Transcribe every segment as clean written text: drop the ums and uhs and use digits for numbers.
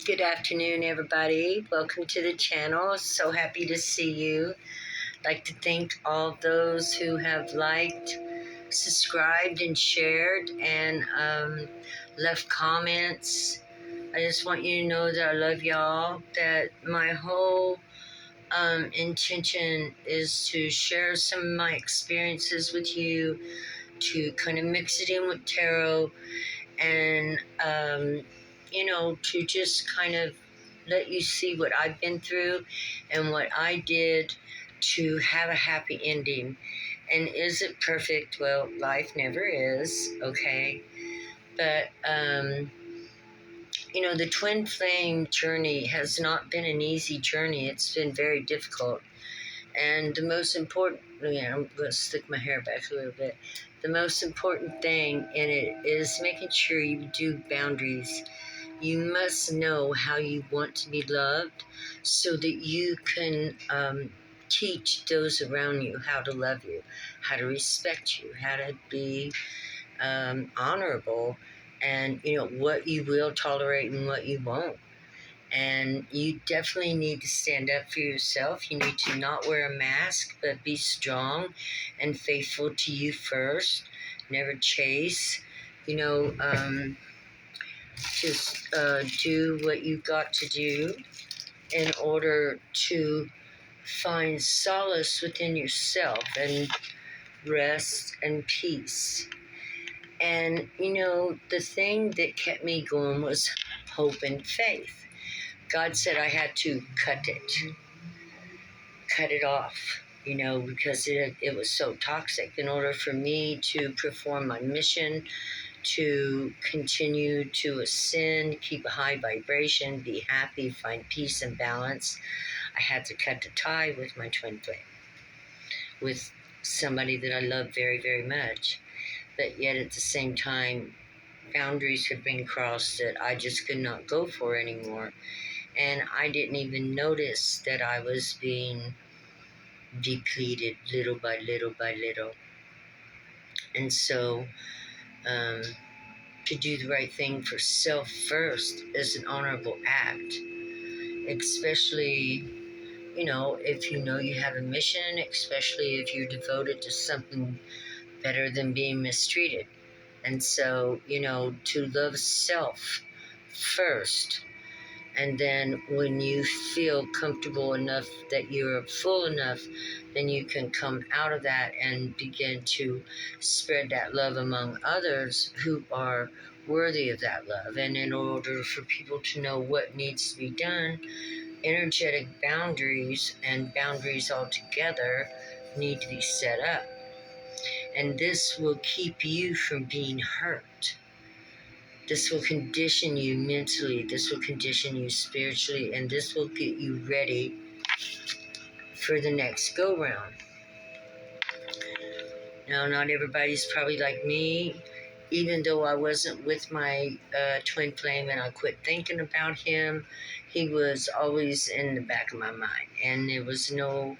Good afternoon, everybody. Welcome to the channel. So happy to see you. I'd like to thank all those who have liked, subscribed, and shared, and left comments. I just want you to know that I love y'all, that my whole intention is to share some of my experiences with you, to kind of mix it in with tarot, and to just kind of let you see what I've been through and what I did to have a happy ending. And is it perfect? Well, life never is, okay? But the twin flame journey has not been an easy journey. It's been very difficult. And the most important, I'm going to stick my hair back a little bit. The most important thing in it is making sure you do boundaries. You must know how you want to be loved so that you can teach those around you how to love you, how to respect you, how to be honorable, and what you will tolerate and what you won't. And you definitely need to stand up for yourself. You need to not wear a mask, but be strong and faithful to you first. Never chase. Just do what you've got to do in order to find solace within yourself and rest and peace. And, the thing that kept me going was hope and faith. God said I had to cut it off, because it was so toxic. In order for me to perform my mission, to continue to ascend, keep a high vibration, be happy, find peace and balance, I had to cut the tie with my twin flame, with somebody that I love very, very much. But yet at the same time, boundaries had been crossed that I just could not go for anymore. And I didn't even notice that I was being depleted little by little by little. And so, to do the right thing for self first is an honorable act, especially, if you have a mission, especially if you're devoted to something better than being mistreated. And so, to love self first. And then when you feel comfortable enough that you're full enough, then you can come out of that and begin to spread that love among others who are worthy of that love. And in order for people to know what needs to be done, energetic boundaries and boundaries altogether need to be set up. And this will keep you from being hurt. This will condition you mentally, this will condition you spiritually, and this will get you ready for the next go-round. Now, not everybody's probably like me. Even though I wasn't with my twin flame and I quit thinking about him, he was always in the back of my mind. And there was no,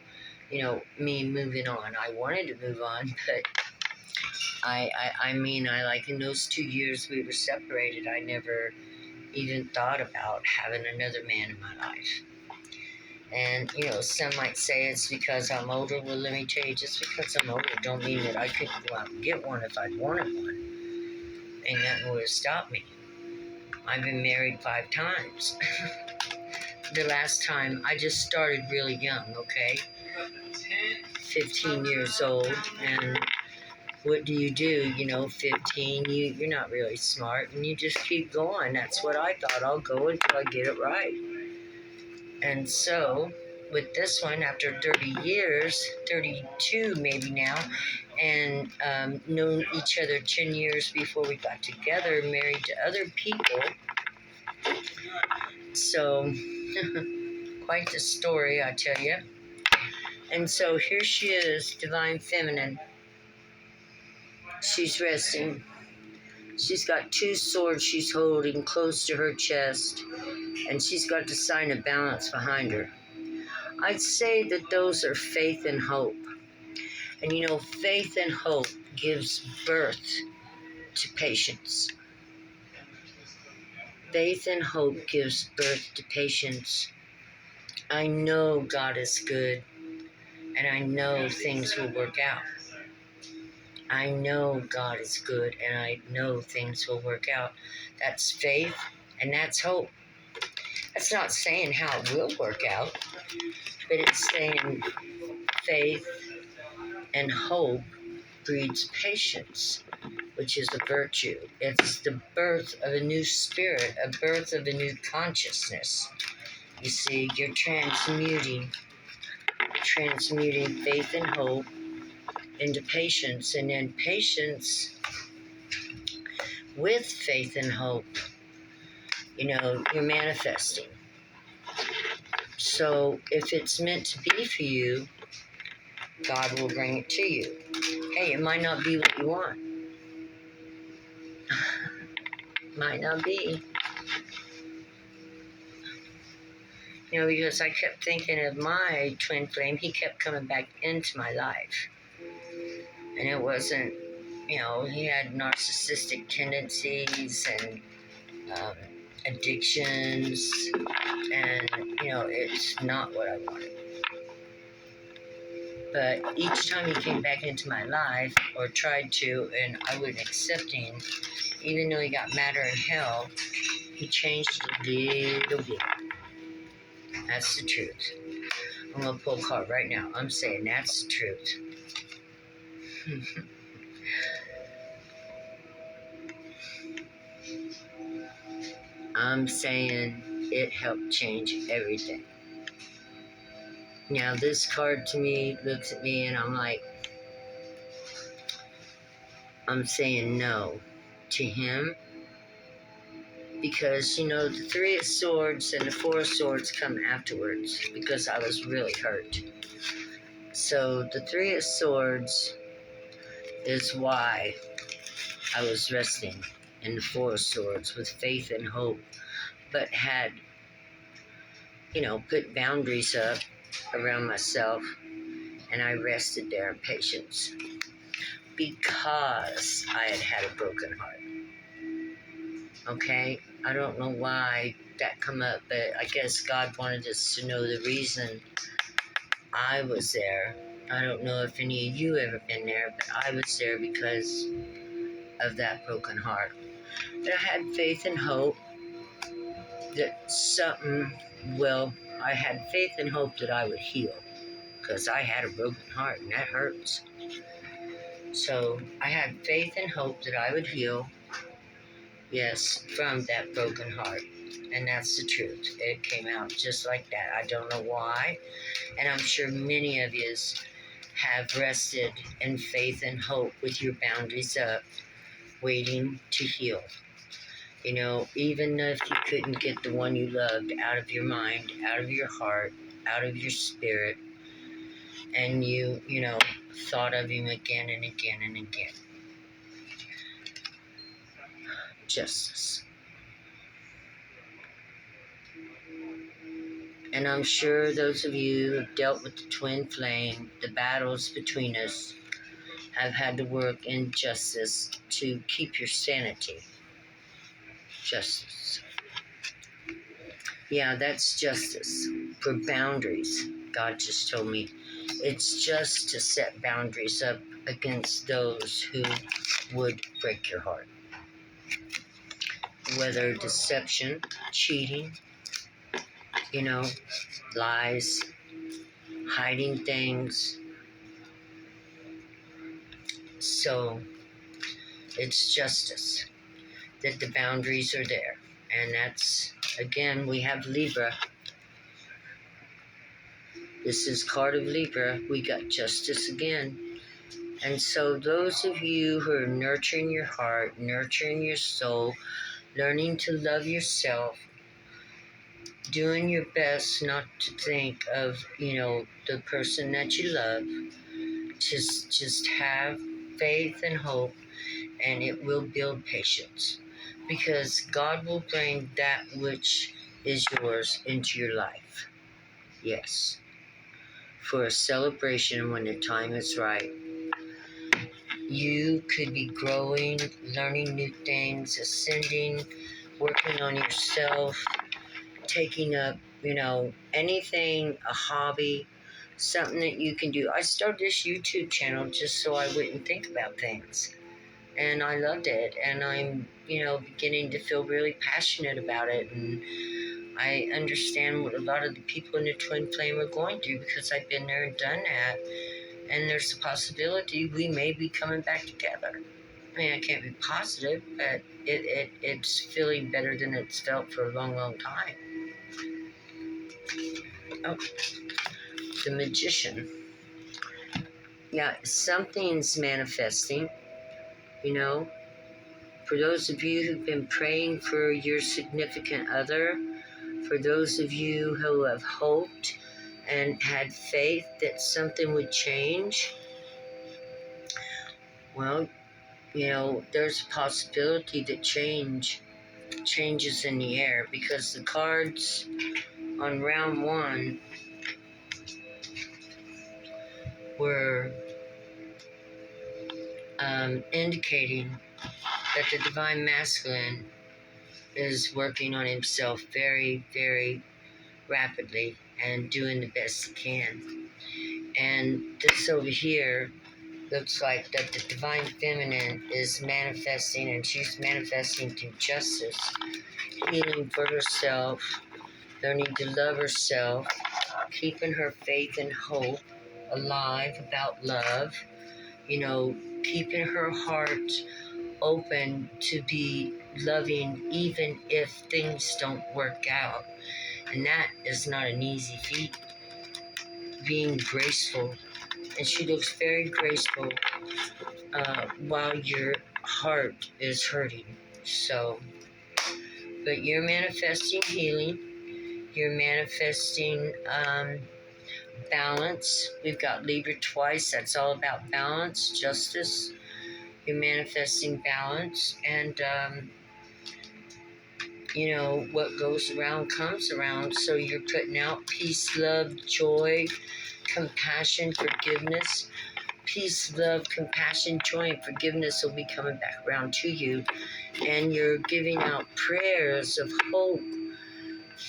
me moving on. I wanted to move on, but in those 2 years we were separated, I never even thought about having another man in my life. And, some might say it's because I'm older. Well, let me tell you, just because I'm older don't mean that I couldn't go out and get one if I wanted one. Ain't nothing would have stopped me. I've been married 5 times. The last time, I just started really young, okay? 15 years old, and what do? 15, you're not really smart, and you just keep going. That's what I thought. I'll go until I get it right. And so, with this one, after 30 years, 32 maybe now, and known each other 10 years before we got together, married to other people. So, quite the story, I tell you. And so here she is, Divine Feminine. She's resting. She's got 2 swords she's holding close to her chest, and she's got the sign of balance behind her. I'd say that those are faith and hope. And faith and hope gives birth to patience. Faith and hope gives birth to patience. I know God is good, and I know things will work out. I know God is good, and I know things will work out. That's faith, and that's hope. That's not saying how it will work out, but it's saying faith and hope breeds patience, which is a virtue. It's the birth of a new spirit, a birth of a new consciousness. You see, you're transmuting faith and hope into patience, and then patience with faith and hope, you're manifesting. So if it's meant to be for you, God will bring it to you. Hey, it might not be what you want. Might not be. Because I kept thinking of my twin flame, he kept coming back into my life. And it wasn't, he had narcissistic tendencies and addictions, and, it's not what I wanted. But each time he came back into my life, or tried to, and I wasn't accepting, even though he got madder in hell, he changed a little bit. That's the truth. I'm going to pull a card right now. I'm saying that's the truth. I'm saying it helped change everything. Now, this card to me looks at me and I'm like, I'm saying no to him. Because, the Three of Swords and the Four of Swords come afterwards because I was really hurt. So the Three of Swords is why I was resting in the Four of Swords with faith and hope, but had, put boundaries up around myself, and I rested there in patience because I had a broken heart. Okay? I don't know why that come up, but I guess God wanted us to know the reason I was there. I don't know if any of you ever been there, but I was there because of that broken heart. But I had faith and hope that I had faith and hope that I would heal, because I had a broken heart and that hurts. So I had faith and hope that I would heal, yes, from that broken heart. And that's the truth. It came out just like that. I don't know why. And I'm sure many of you have rested in faith and hope with your boundaries up, waiting to heal. Even if you couldn't get the one you loved out of your mind, out of your heart, out of your spirit, and you thought of him again and again and again. Justice. And I'm sure those of you who have dealt with the twin flame, the battles between us, have had to work in justice to keep your sanity. Justice. Yeah, that's justice. For boundaries, God just told me. It's just to set boundaries up against those who would break your heart. Whether deception, cheating, lies, hiding things. So it's justice that the boundaries are there. And that's, again, we have Libra. This is card of Libra. We got justice again. And so those of you who are nurturing your heart, nurturing your soul, learning to love yourself, doing your best not to think of, the person that you love, just have faith and hope, and it will build patience, because God will bring that which is yours into your life. Yes. For a celebration when the time is right. You could be growing, learning new things, ascending, working on yourself, taking up, anything, a hobby, something that you can do. I started this YouTube channel just so I wouldn't think about things. And I loved it. And I'm, beginning to feel really passionate about it. And I understand what a lot of the people in the twin flame are going through because I've been there and done that. And there's a possibility we may be coming back together. I mean, I can't be positive, but it's feeling better than it's felt for a long, long time. Oh, the Magician. Yeah, something's manifesting, you know. For those of you who've been praying for your significant other, for those of you who have hoped and had faith that something would change, well, there's a possibility that changes in the air, because the cards on round one were indicating that the Divine Masculine is working on himself very, very rapidly and doing the best he can. And this over here looks like that the Divine Feminine is manifesting, and she's manifesting through justice, healing for herself, learning to love herself, keeping her faith and hope alive about love, keeping her heart open to be loving even if things don't work out. And that is not an easy feat. Being graceful. And she looks very graceful while your heart is hurting. So, but you're manifesting healing. You're manifesting balance. We've got Libra twice. That's all about balance, justice. You're manifesting balance. And, what goes around comes around. So you're putting out peace, love, joy, compassion, forgiveness. Peace, love, compassion, joy, and forgiveness will be coming back around to you. And you're giving out prayers of hope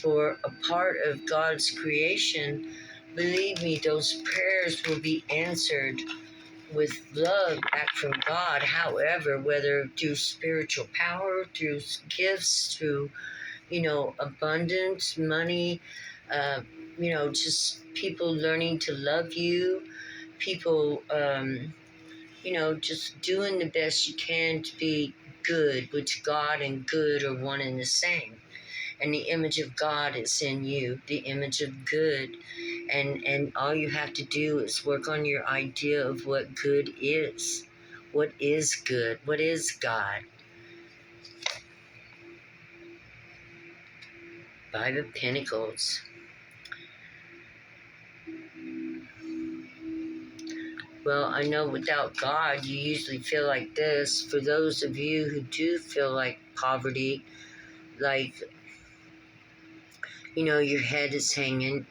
for a part of God's creation. Believe me, those prayers will be answered with love back from God. However, whether through spiritual power, through gifts, through, abundance, money, just people learning to love you, people, just doing the best you can to be good, which God and good are one and the same. And the image of God is in you, the image of good. And all you have to do is work on your idea of what good is. What is good? What is God? Five of Pentacles. Well, I know without God, you usually feel like this. For those of you who do feel like poverty, like, your head is hanging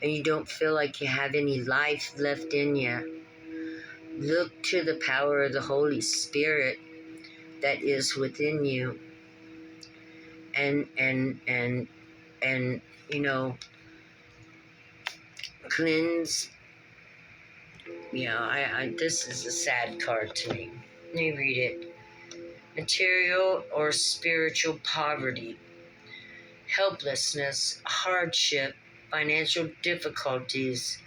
and you don't feel like you have any life left in you, look to the power of the Holy Spirit that is within you. And cleanse. This is a sad card to me. Let me read it. Material or spiritual poverty, helplessness, hardship, financial difficulties,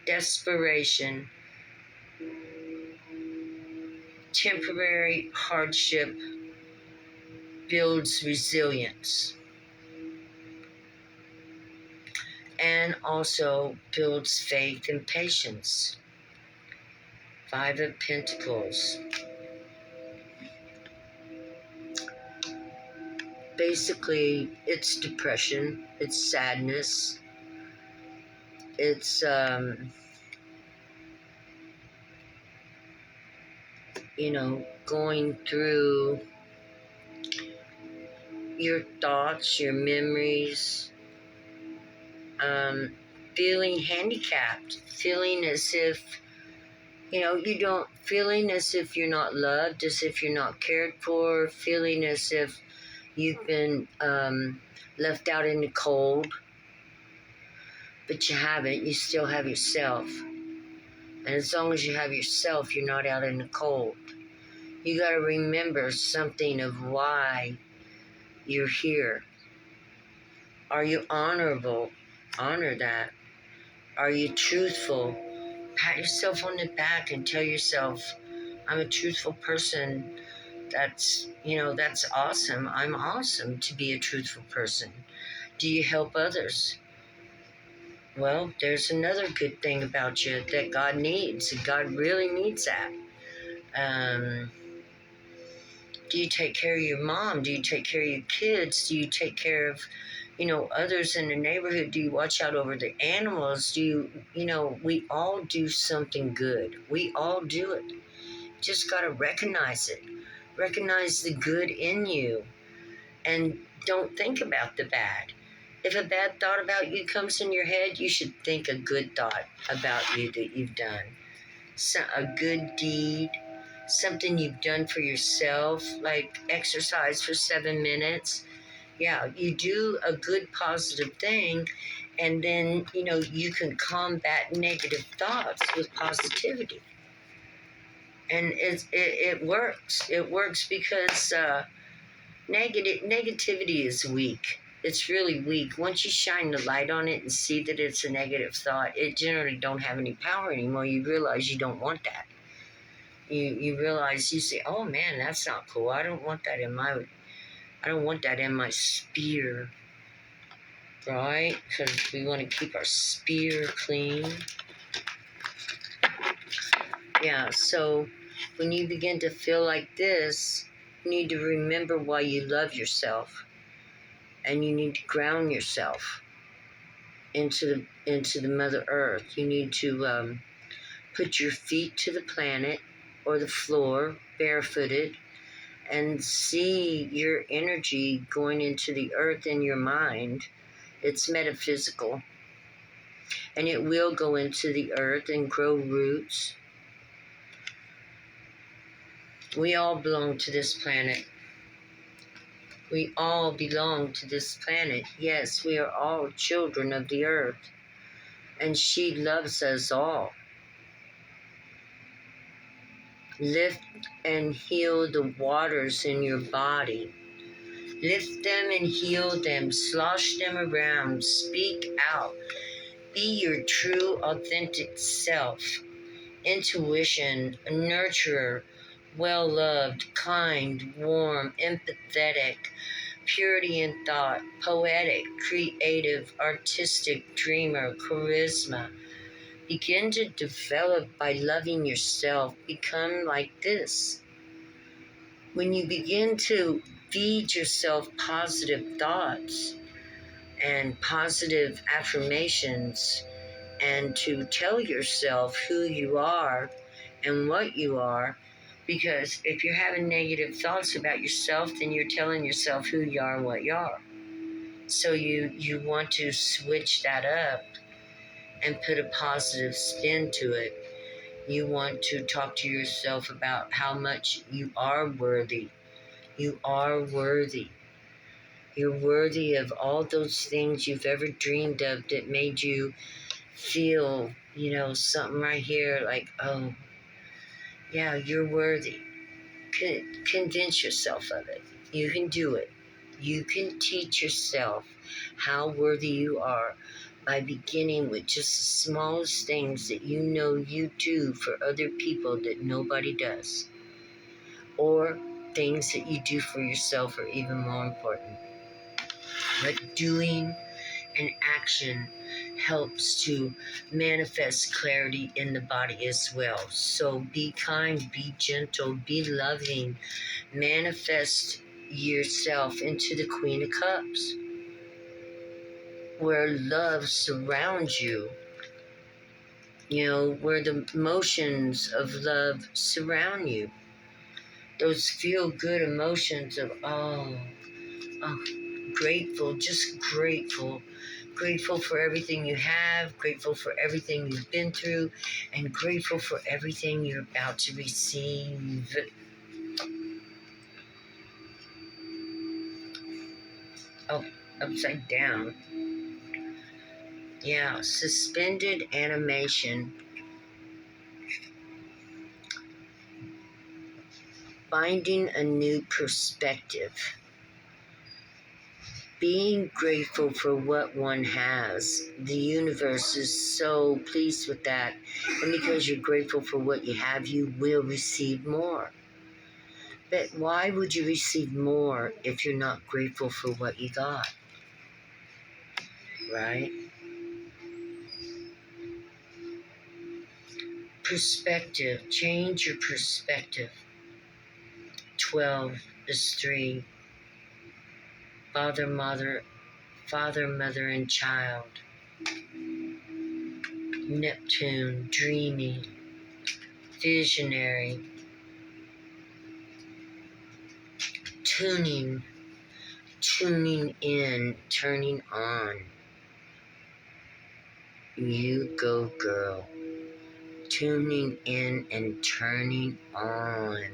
desperation, temporary hardship builds resilience and also builds faith and patience. Five of Pentacles. Basically, it's depression, it's sadness, it's, going through your thoughts, your memories, feeling handicapped, feeling as if, feeling as if you're not loved, as if you're not cared for, feeling as if, You've been left out in the cold, but you haven't. You still have yourself. And as long as you have yourself, you're not out in the cold. You got to remember something of why you're here. Are you honorable? Honor that. Are you truthful? Pat yourself on the back and tell yourself, I'm a truthful person. That's awesome. I'm awesome to be a truthful person. Do you help others? Well, there's another good thing about you that God needs. God really needs that. Do you take care of your mom? Do you take care of your kids? Do you take care of, others in the neighborhood? Do you watch out over the animals? We all do something good. We all do it. Just got to recognize it. Recognize the good in you and don't think about the bad. If a bad thought about you comes in your head, you should think a good thought about you that you've done. A good deed, something you've done for yourself, like exercise for 7 minutes. Yeah, you do a good positive thing, and then, you can combat negative thoughts with positivity. And it works. It works because negativity is weak. It's really weak. Once you shine the light on it and see that it's a negative thought, it generally don't have any power anymore. You realize you don't want that. You realize, you say, oh man, that's not cool. I don't want that in my spear, right? Because we want to keep our spear clean. Yeah, so when you begin to feel like this, you need to remember why you love yourself. And you need to ground yourself into the Mother Earth. You need to put your feet to the planet or the floor, barefooted, and see your energy going into the earth in your mind. It's metaphysical. And it will go into the earth and grow roots. We all belong to this planet. We all belong to this planet. Yes, we are all children of the earth. And she loves us all. Lift and heal the waters in your body. Lift them and heal them. Slosh them around. Speak out. Be your true, authentic self. Intuition, a nurturer, well-loved, kind, warm, empathetic, purity in thought, poetic, creative, artistic, dreamer, charisma. Begin to develop by loving yourself. Become like this. When you begin to feed yourself positive thoughts and positive affirmations, and to tell yourself who you are and what you are, because if you're having negative thoughts about yourself, then you're telling yourself who you are and what you are. So you want to switch that up and put a positive spin to it. You want to talk to yourself about how much you are worthy. You are worthy. You're worthy of all those things you've ever dreamed of that made you feel, something right here like, oh, yeah, you're worthy. Convince yourself of it. You can do it. You can teach yourself how worthy you are by beginning with just the smallest things that you do for other people that nobody does. Or things that you do for yourself are even more important. But doing an action helps to manifest clarity in the body as well. So be kind, be gentle, be loving. Manifest yourself into the Queen of Cups, where love surrounds you. Where the emotions of love surround you. Those feel-good emotions of, oh, grateful, just grateful. Grateful for everything you have, grateful for everything you've been through, and grateful for everything you're about to receive. Oh, upside down. Yeah, suspended animation. Finding a new perspective. Being grateful for what one has. The universe is so pleased with that. And because you're grateful for what you have, you will receive more. But why would you receive more if you're not grateful for what you got? Right? Perspective. Change your perspective. 12 is 3. Father, mother, and child. Neptune, dreamy, visionary, tuning in, turning on. You go, girl. Tuning in and turning on.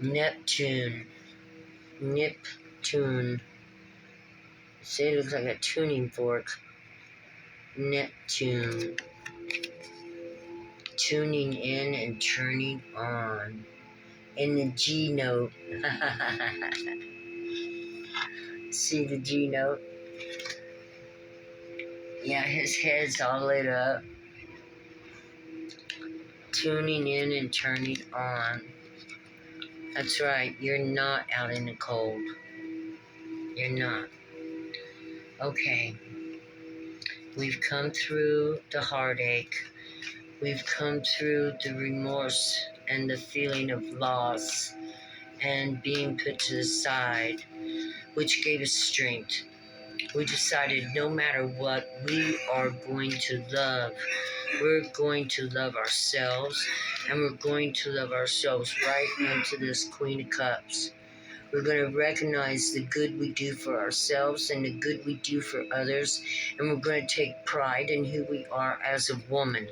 Neptune. See, it looks like a tuning fork. Neptune. Tuning in and turning on. In the G note. See the G note? Yeah, his head's all lit up. Tuning in and turning on. That's right, you're not out in the cold. You're not. Okay. We've come through the heartache. We've come through the remorse and the feeling of loss and being put to the side, which gave us strength. We decided no matter what, we are going to love. We're going to love ourselves, and we're going to love ourselves right into this Queen of Cups. We're going to recognize the good we do for ourselves and the good we do for others, and we're going to take pride in who we are as a woman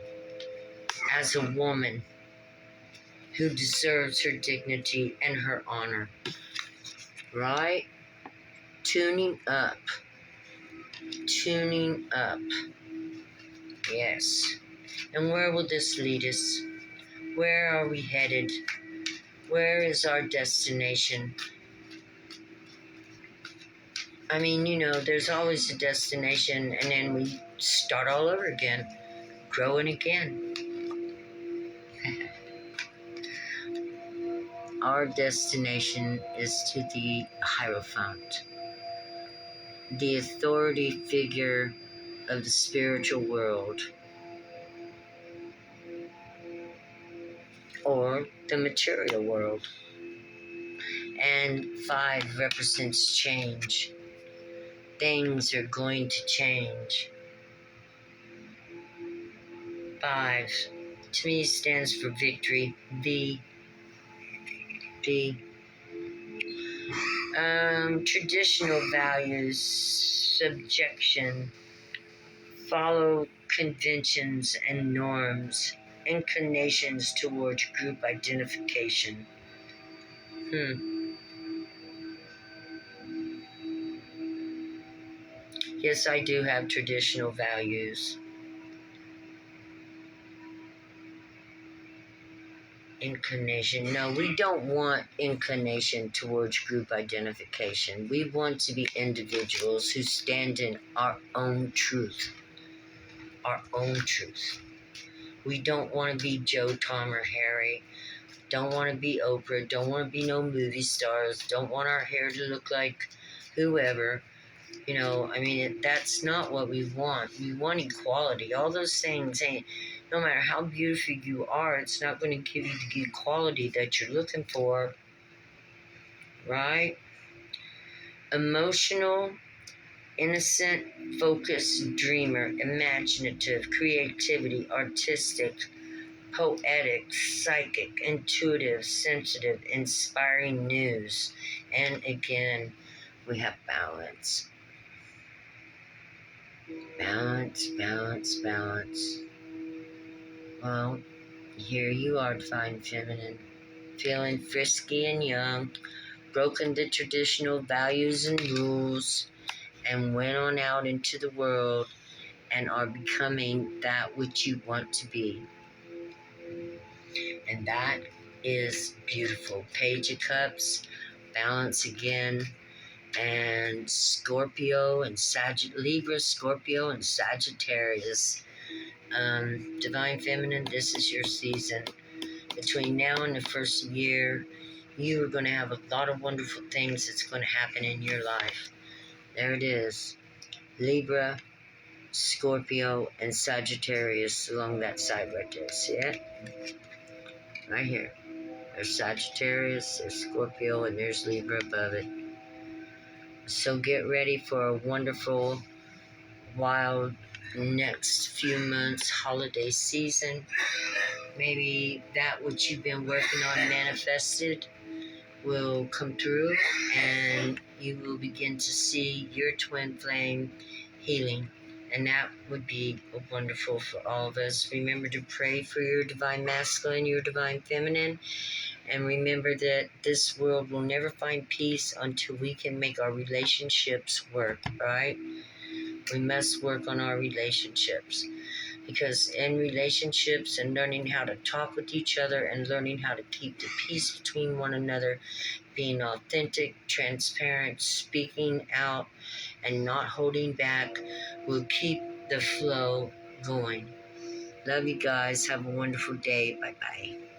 who deserves her dignity and her honor. Right? Tuning up. Yes. And where will this lead us? Where are we headed? Where is our destination? I mean, there's always a destination, and then we start all over again, growing again. Our destination is to the Hierophant, the authority figure of the spiritual world, or the material world. And 5 represents change. Things are going to change. 5 to me stands for victory. V. Traditional values, subjection, follow conventions and norms, inclinations towards group identification. Yes, I do have traditional values. Inclination. No, we don't want inclination towards group identification. We want to be individuals who stand in our own truth. Our own truth. We don't want to be Joe, Tom, or Harry. Don't want to be Oprah. Don't want to be no movie stars. Don't want our hair to look like whoever. That's not what we want. We want equality. All those things ain't, no matter how beautiful you are, it's not going to give you the equality that you're looking for. Right? Emotional, innocent, focused, dreamer, imaginative, creativity, artistic, poetic, psychic, intuitive, sensitive, inspiring news. And again, we have balance. Balance. Well, here you are, divine feminine, feeling frisky and young, broken the traditional values and rules, and went on out into the world and are becoming that which you want to be. And that is beautiful. Page of Cups, balance again, and Scorpio and Libra, Scorpio, and Sagittarius. Divine Feminine, this is your season. Between now and the first year, you are going to have a lot of wonderful things that's going to happen in your life. There it is. Libra, Scorpio, and Sagittarius along that side right there. See it? Right here. There's Sagittarius, there's Scorpio, and there's Libra above it. So get ready for a wonderful, wild next few months holiday season. Maybe that which you've been working on manifested will come through, and you will begin to see your twin flame healing. And that would be wonderful for all of us. Remember to pray for your divine masculine, your divine feminine. And remember that this world will never find peace until we can make our relationships work, right? We must work on our relationships. Because in relationships and learning how to talk with each other and learning how to keep the peace between one another, being authentic, transparent, speaking out, and not holding back will keep the flow going. Love you guys. Have a wonderful day. Bye-bye.